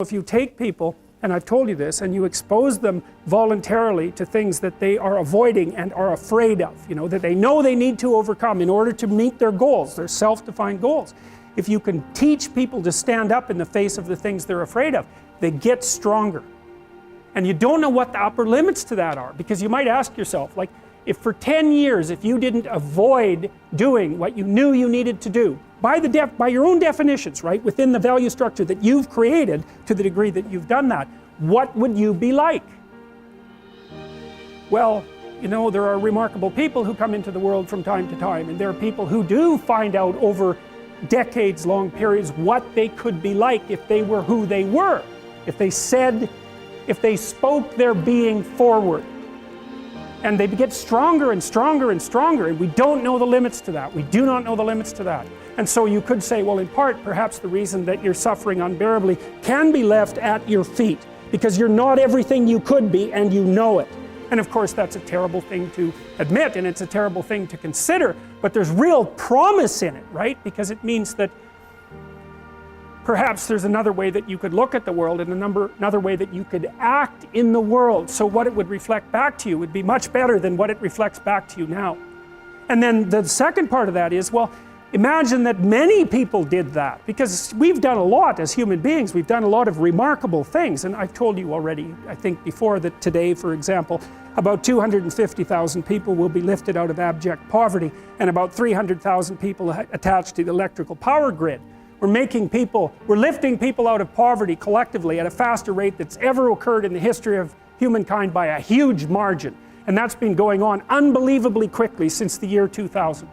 If you take people, and I've told you this, and you expose them voluntarily to things that they are avoiding and are afraid of, that they know they need to overcome in order to meet their goals, their self-defined goals. If you can teach people to stand up in the face of the things they're afraid of, they get stronger. And you don't know what the upper limits to that are, because you might ask yourself, like, if for 10 years, if you didn't avoid doing what you knew you needed to do, by your own definitions, right, within the value structure that you've created to the degree that you've done that, what would you be like? Well, there are remarkable people who come into the world from time to time, and there are people who do find out over decades-long periods what they could be like if they were who they were, if they spoke their being forward. And they get stronger and stronger and stronger, and we don't know the limits to that. We do not know the limits to that. And so you could say, well, in part, perhaps the reason that you're suffering unbearably can be left at your feet, because you're not everything you could be, and you know it. And of course, that's a terrible thing to admit, and it's a terrible thing to consider, but there's real promise in it, right? Because it means that perhaps there's another way that you could look at the world, and another way that you could act in the world, so what it would reflect back to you would be much better than what it reflects back to you now. And then the second part of that is, well, imagine that many people did that, because we've done a lot as human beings. We've done a lot of remarkable things, and I've told you already, I think before, that today, for example, about 250,000 people will be lifted out of abject poverty, and about 300,000 people attached to the electrical power grid. We're lifting people out of poverty collectively at a faster rate that's ever occurred in the history of humankind by a huge margin. And that's been going on unbelievably quickly since the year 2000.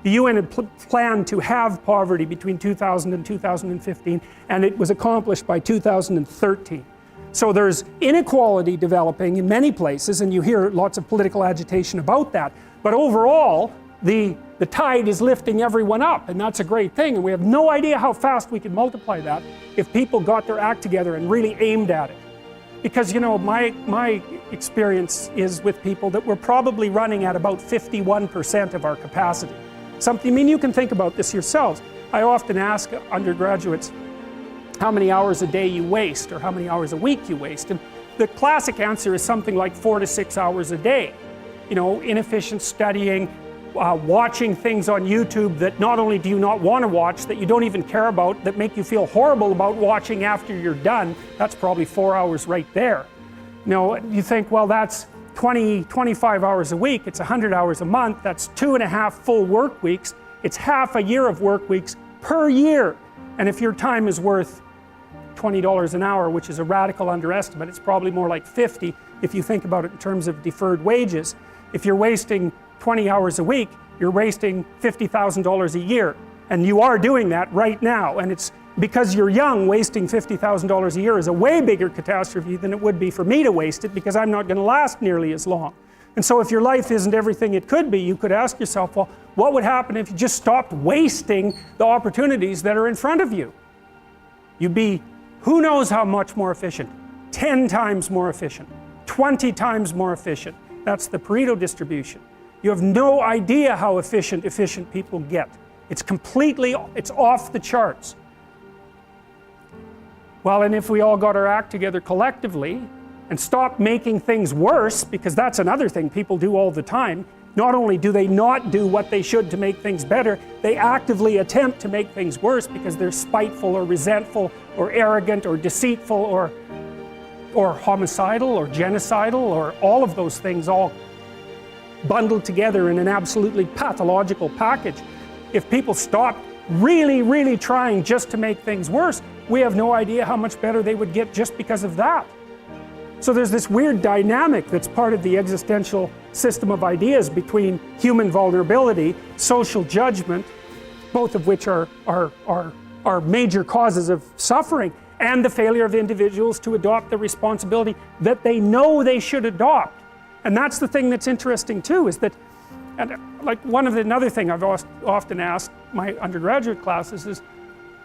The UN had planned to have poverty between 2000 and 2015, and it was accomplished by 2013. So there's inequality developing in many places, and you hear lots of political agitation about that. But overall, the tide is lifting everyone up, and that's a great thing, and we have no idea how fast we could multiply that if people got their act together and really aimed at it. Because my experience is with people that we're probably running at about 51% of our capacity. You can think about this yourselves. I often ask undergraduates how many hours a day you waste, or how many hours a week you waste, and the classic answer is something like 4 to 6 hours a day. Inefficient studying, watching things on YouTube that not only do you not want to watch, that you don't even care about, that make you feel horrible about watching after you're done. That's probably 4 hours right there. You think, well, that's 25 hours a week, it's 100 hours a month, that's 2.5 full work weeks, it's half a year of work weeks per year. And if your time is worth $20 an hour, which is a radical underestimate, it's probably more like 50 if you think about it in terms of deferred wages. If you're wasting 20 hours a week, you're wasting $50,000 a year. And you are doing that right now. And it's because you're young, wasting $50,000 a year is a way bigger catastrophe than it would be for me to waste it, because I'm not going to last nearly as long. And so if your life isn't everything it could be, you could ask yourself, well, what would happen if you just stopped wasting the opportunities that are in front of you? You'd be, who knows how much more efficient? 10 times more efficient, 20 times more efficient. That's the Pareto distribution. You have no idea how efficient people get. It's off the charts. Well, and if we all got our act together collectively and stopped making things worse, because that's another thing people do all the time, not only do they not do what they should to make things better, they actively attempt to make things worse because they're spiteful or resentful or arrogant or deceitful or homicidal or genocidal, or all of those things all bundled together in an absolutely pathological package. If people stopped really, really trying just to make things worse, we have no idea how much better they would get just because of that. So there's this weird dynamic that's part of the existential system of ideas between human vulnerability, social judgment, both of which are major causes of suffering, and the failure of individuals to adopt the responsibility that they know they should adopt. And that's the thing that's interesting too, is that, like another thing I've often asked my undergraduate classes is,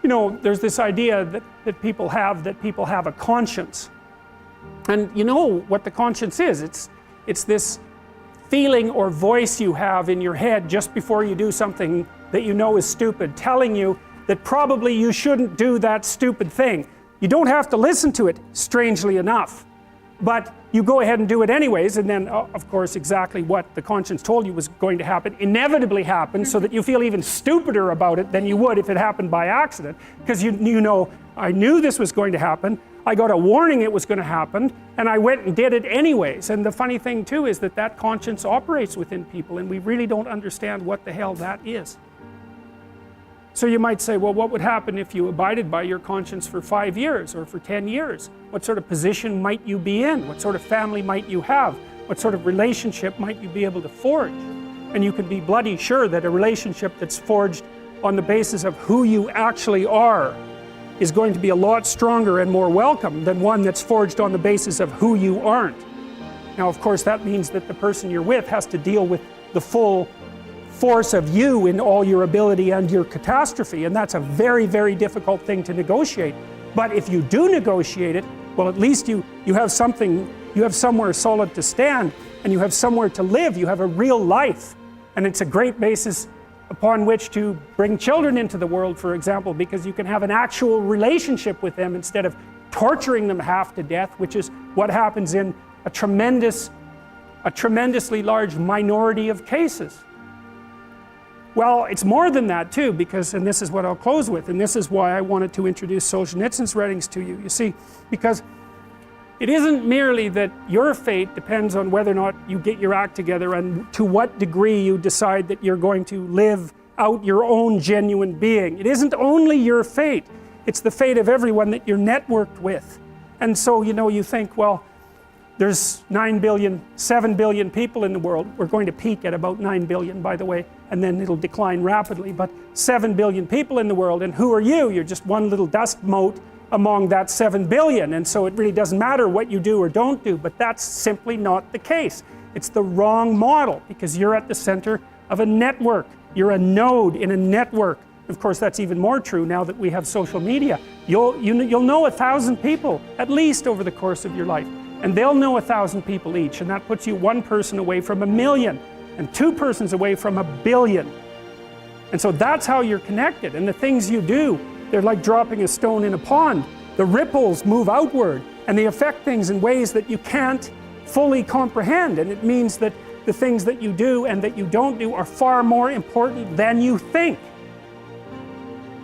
there's this idea that people have a conscience. And you know what the conscience is. It's this feeling or voice you have in your head just before you do something that you know is stupid, telling you that probably you shouldn't do that stupid thing. You don't have to listen to it, strangely enough. But you go ahead and do it anyways, and then, of course, exactly what the conscience told you was going to happen inevitably happens, so that you feel even stupider about it than you would if it happened by accident. Because you know, I knew this was going to happen, I got a warning it was going to happen, and I went and did it anyways. And the funny thing too is that that conscience operates within people, and we really don't understand what the hell that is. So you might say, well, what would happen if you abided by your conscience for 5 years or for 10 years? What sort of position might you be in? What sort of family might you have? What sort of relationship might you be able to forge? And you can be bloody sure that a relationship that's forged on the basis of who you actually are is going to be a lot stronger and more welcome than one that's forged on the basis of who you aren't. Now, of course, that means that the person you're with has to deal with the full force of you in all your ability and your catastrophe, and that's a very, very difficult thing to negotiate. But if you do negotiate it, well, at least you have something, you have somewhere solid to stand, and you have somewhere to live, you have a real life. And it's a great basis upon which to bring children into the world, for example, because you can have an actual relationship with them instead of torturing them half to death, which is what happens in a tremendously large minority of cases. Well, it's more than that too, because, and this is what I'll close with, and this is why I wanted to introduce Solzhenitsyn's writings to you. You see, because it isn't merely that your fate depends on whether or not you get your act together and to what degree you decide that you're going to live out your own genuine being. It isn't only your fate, it's the fate of everyone that you're networked with. And so, you know, you think, well, there's 9 billion, 7 billion people in the world. We're going to peak at about 9 billion, by the way, and then it'll decline rapidly, but 7 billion people in the world, and who are you? You're just one little dust mote among that 7 billion, and so it really doesn't matter what you do or don't do, but that's simply not the case. It's the wrong model, because you're at the center of a network. You're a node in a network. Of course, that's even more true now that we have social media. You'll know 1,000 people, at least, over the course of your life. And they'll know 1,000 people each, and that puts you one person away from 1 million, and 2 persons away from 1 billion. And so that's how you're connected, and the things you do, they're like dropping a stone in a pond. The ripples move outward, and they affect things in ways that you can't fully comprehend, and it means that the things that you do and that you don't do are far more important than you think.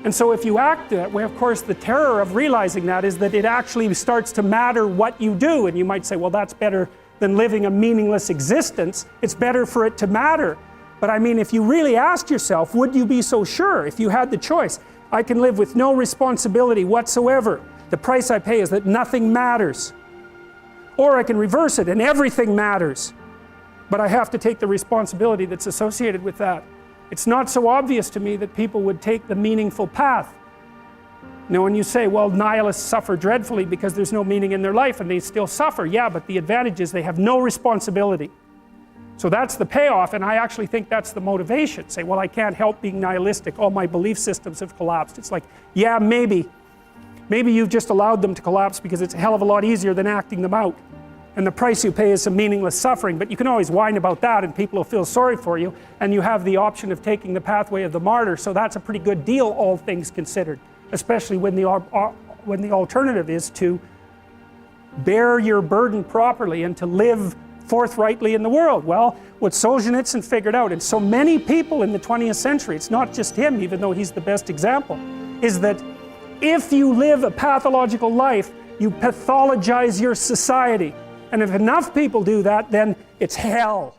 And so if you act that way, of course, the terror of realizing that is that it actually starts to matter what you do. And you might say, well, that's better than living a meaningless existence. It's better for it to matter. But I mean, if you really asked yourself, would you be so sure if you had the choice? I can live with no responsibility whatsoever. The price I pay is that nothing matters. Or I can reverse it and everything matters. But I have to take the responsibility that's associated with that. It's not so obvious to me that people would take the meaningful path. Now, when you say, well, nihilists suffer dreadfully because there's no meaning in their life and they still suffer, yeah, but the advantage is they have no responsibility. So that's the payoff, and I actually think that's the motivation. Say, well, I can't help being nihilistic. All my belief systems have collapsed. It's like, yeah, maybe. Maybe you've just allowed them to collapse because it's a hell of a lot easier than acting them out. And the price you pay is some meaningless suffering, but you can always whine about that and people will feel sorry for you, and you have the option of taking the pathway of the martyr, so that's a pretty good deal, all things considered, especially when the alternative is to bear your burden properly and to live forthrightly in the world. Well, what Solzhenitsyn figured out, and so many people in the 20th century, it's not just him, even though he's the best example, is that if you live a pathological life, you pathologize your society. And if enough people do that, then it's hell.